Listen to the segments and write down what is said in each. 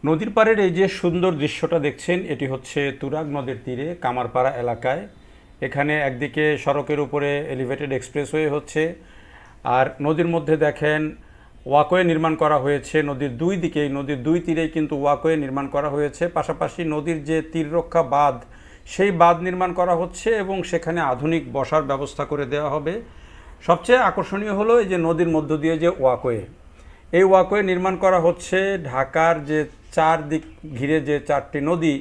নদীর পাড়ের এই যে সুন্দর দৃশ্যটা দেখছেন, এটি হচ্ছে তুরাগ নদের তীরে কামারপাড়া এলাকায়। এখানে একদিকে সড়কের উপরে এলিভেটেড এক্সপ্রেসওয়ে হচ্ছে, আর নদীর মধ্যে দেখেন ওয়াকওয়ে নির্মাণ করা হয়েছে। নদীর দুই দিকেই, নদীর দুই তীরেই কিন্তু ওয়াকওয়ে নির্মাণ করা হয়েছে। পাশাপাশি নদীর যে তীররক্ষা বাঁধ, সেই বাঁধ নির্মাণ করা হচ্ছে এবং সেখানে আধুনিক বসার ব্যবস্থা করে দেওয়া হবে। সবচেয়ে আকর্ষণীয় হলো এই যে নদীর মধ্য দিয়ে যে ওয়াকওয়ে, এই ওয়াকওয়ে নির্মাণ করা হচ্ছে। ঢাকার যে চারদিক ঘিরে যে চারটি নদী,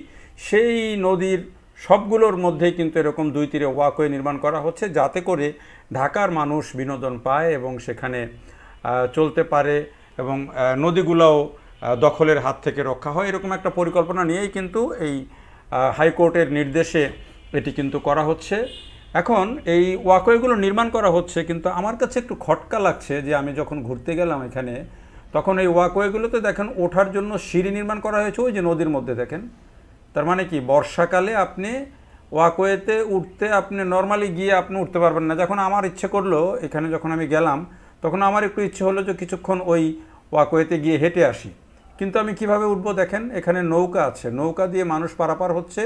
সেই নদীর সবগুলোর মধ্যেই কিন্তু এরকম দুই তীরে ওয়াকওয়ে নির্মাণ করা হচ্ছে, যাতে করে ঢাকার মানুষ বিনোদন পায় এবং সেখানে চলতে পারে এবং নদীগুলোও দখলের হাত থেকে রক্ষা হয়। এরকম একটা পরিকল্পনা নিয়েই কিন্তু এই হাইকোর্টের নির্দেশে এটি কিন্তু করা হচ্ছে। এখন এই ওয়াকওয়েগুলো নির্মাণ করা হচ্ছে, কিন্তু আমার কাছে একটু খটকা লাগছে যে আমি যখন ঘুরতে গেলাম এখানে, তখন এই ওয়াকওয়েগুলোতে দেখেন ওঠার জন্য সিঁড়ি নির্মাণ করা হয়েছে ওই যে নদীর মধ্যে দেখেন। তার মানে কি, বর্ষাকালে আপনি ওয়াকওয়েতে উঠতে আপনি নর্মালি গিয়ে আপনি উঠতে পারবেন না। যখন আমার ইচ্ছে করলো, এখানে যখন আমি গেলাম, তখন আমার একটু ইচ্ছে হলো যে কিছুক্ষণ ওই ওয়াকওয়েতে গিয়ে হেঁটে আসি। কিন্তু আমি কিভাবে উঠবো দেখেন, এখানে নৌকা আছে, নৌকা দিয়ে মানুষ পারাপার হচ্ছে।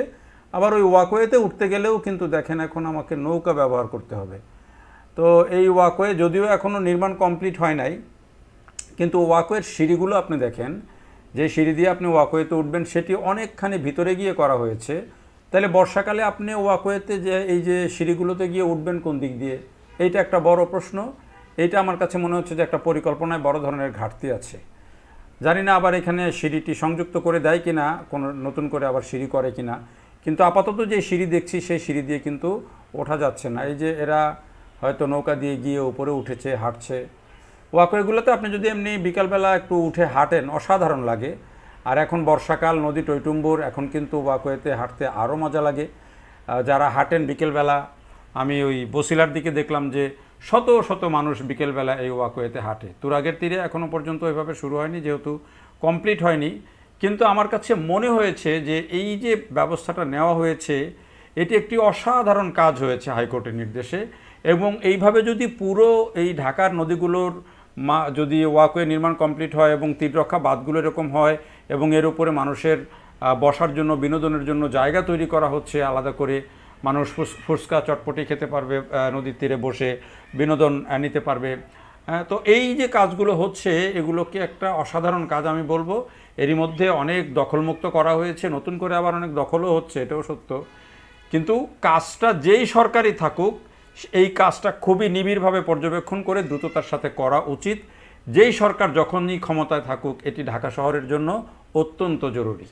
আবার ওই ওয়াকওয়েতে উঠতে গেলেও কিন্তু দেখেন এখন আমাকে নৌকা ব্যবহার করতে হবে। তো এই ওয়াকওয়ে যদিও এখনও নির্মাণ কমপ্লিট হয় নাই, কিন্তু ওয়াকওয়ের সিঁড়িগুলো আপনি দেখেন, যে সিঁড়ি দিয়ে আপনি ওয়াকওয়েতে উঠবেন সেটি অনেকখানি ভিতরে গিয়ে করা হয়েছে। তাহলে বর্ষাকালে আপনি ওয়াকওয়েতে যে এই যে সিঁড়িগুলোতে গিয়ে উঠবেন কোন দিক দিয়ে, এইটা একটা বড় প্রশ্ন। এইটা আমার কাছে মনে হচ্ছে যে একটা পরিকল্পনায় বড় ধরনের ঘাটতি আছে। জানি না আবার এখানে সিঁড়িটি সংযুক্ত করে দেয় কিনা, কোনো নতুন করে আবার সিঁড়ি করে কিনা। কিন্তু আপাতত যে সিঁড়ি দেখছি, সেই সিঁড়ি দিয়ে কিন্তু ওঠা যাচ্ছে না। এই যে এরা হয়তো নৌকা দিয়ে গিয়ে উপরে উঠেছে, হাঁটছে। ওয়াকওয়েগুলোতে আপনি যদি এমনি বিকালবেলা একটু উঠে হাঁটেন, অসাধারণ লাগে। আর এখন বর্ষাকাল, নদী টইটুম্বুর, এখন কিন্তু ওয়াকওয়েতে হাঁটতে আরও মজা লাগে। যারা হাঁটেন বিকেলবেলা, আমি ওই বসিলার দিকে দেখলাম যে শত শত মানুষ বিকেলবেলা এই ওয়াকওয়েতে হাঁটে। তুরাগের তীরে এখনও পর্যন্ত এভাবে শুরু হয়নি, যেহেতু কমপ্লিট হয়নি। কিন্তু আমার কাছে মনে হয়েছে যে এই যে ব্যবস্থাটা নেওয়া হয়েছে, এটি একটি অসাধারণ কাজ হয়েছে হাইকোর্টের নির্দেশে। এবং এইভাবে যদি পুরো এই ঢাকার নদীগুলোর যদি ওয়াকওয়ে নির্মাণ কমপ্লিট হয় এবং তীররক্ষা বাঁধগুলো এরকম হয় এবং এর উপরে মানুষের বসার জন্য, বিনোদনের জন্য জায়গা তৈরি করা হচ্ছে আলাদা করে, মানুষ ফুচকা চটপটি খেতে পারবে, নদীর তীরে বসে বিনোদন নিতে পারবে। তো এই যে কাজগুলো হচ্ছে, এগুলোকে একটা অসাধারণ কাজ আমি বলবো। এরই মধ্যে অনেক দখলমুক্ত করা হয়েছে, নতুন করে আবার অনেক দখলও হচ্ছে, এটাও সত্য। কিন্তু কাজটা যেই সরকারই থাকুক, এই কাজটা খুবই নিবিড়ভাবে পর্যবেক্ষণ করে দ্রুততার সাথে করা উচিত। যেই সরকার যখনই ক্ষমতায় থাকুক, এটি ঢাকা শহরের জন্য অত্যন্ত জরুরি।